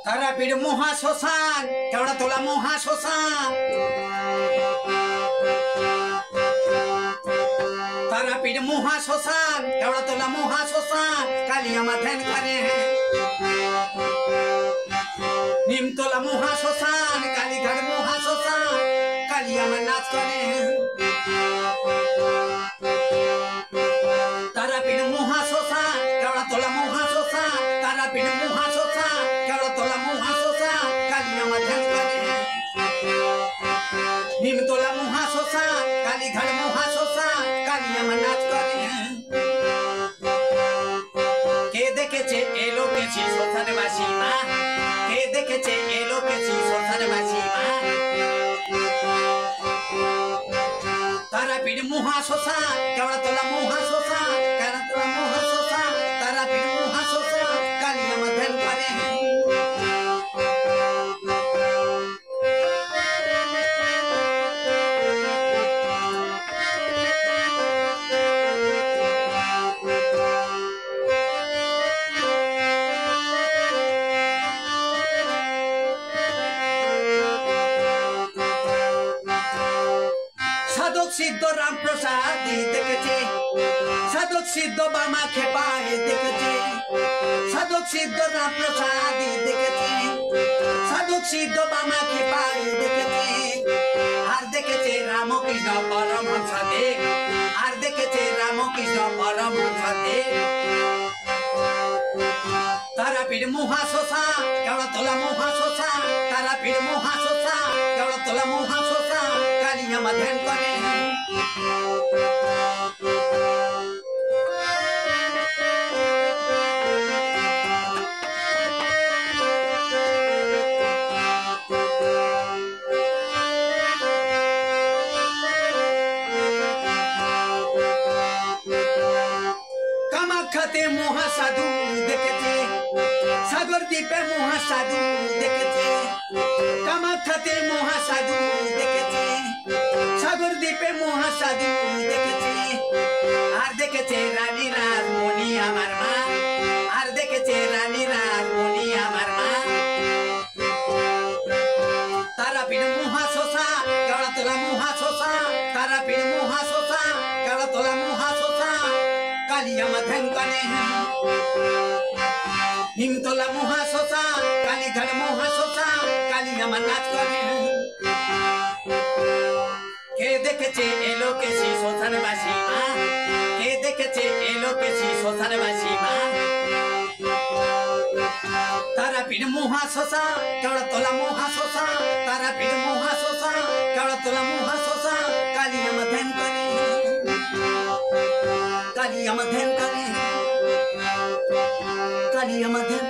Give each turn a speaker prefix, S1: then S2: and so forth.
S1: তারাপীঠ মহাশ্মশান কেওড়াতলা মহাশ্মশান তারাপীঠ মহাশ্মশান কেওড়াতলা মহাশ্মশান কালী আমার ধ্যান করে নিমতলা মহাশ্মশান কালীঘাট মহাশ্মশান কালী আমার নাচ করে তারাপীঠ মহাশ্মশান কেওড়াতলা মহাশ্মশান তারাপীঠ মহাশ্মশান কেওড়াতলা মহাশ্মশান কালী আমার ধ্যান করে নিমতলা মহাশ্মশান কালীঘাট মহাশ্মশান কালী আমার নাচ করে কে দেখেছে এলো কেছি শ্মশানবাসী মা কে দেখেছে এলো কেছি শ্মশানবাসী মা তারাপীঠ মহাশ্মশান কেওড়াতলা মহাশ্মশান কেওড়াতলা মহাশ্মশান তারাপীঠ মহাশ্মশান কালী আমার ধ্যান করে সাধক সিদ্ধ রামপ্রসাদ দেখেছে সাধক সিদ্ধ বামা খেপায় দেখেছে সাধক সিদ্ধ রামপ্রসাদ দেখেছে সাধক সিদ্ধ বামা খেপায় দেখেছে আর দেখেছে রামকৃষ্ণ পরমহংস দেব আর দেখেছে রামকৃষ্ণ পরমহংস দেব তারাপীঠ মহাশ্মশান কেওড়াতলা মহাশ্মশান তারাপীঠ মহাশ্মশান কেওড়াতলা মহাশ্মশান কালী আমার ধ্যান করে কামাখ্যাতে মহাসাধু দেখেছে সাগর দ্বীপে মহাসাধু দেখেছে কামাখ্যাতে মহাসাধু দেখেছে সাগর দ্বীপে মহাসাধু দেখেছে আর দেখেছে রানী রাসমণি আমার মা আর দেখেছে রানী রাসমণি আমার মা তারাপীঠ মহাশ্মশান কেওড়াতলা মহাশ্মশান তারাপীঠ মহাশ্মশান কেওড়াতলা মহাশ্মশান কালী আমার ধ্যান করে নিমতলা মহাশ্মশান কালীঘাট মহাশ্মশান কালী আমার নাচ করে কে দেখেছে এলো কেছি শ্মশানবাসী মা কে দেখেছে এলো কেছি শ্মশানবাসী মা তারাপীঠ মহাশ্মশান কেওড়াতলা মহাশ্মশান তারাপীঠ মহাশ্মশান কেওড়াতলা মহাশ্মশান কালী আমার ধ্যান করে কালী আমার ধ্যান করে কালী আমার ধ্যান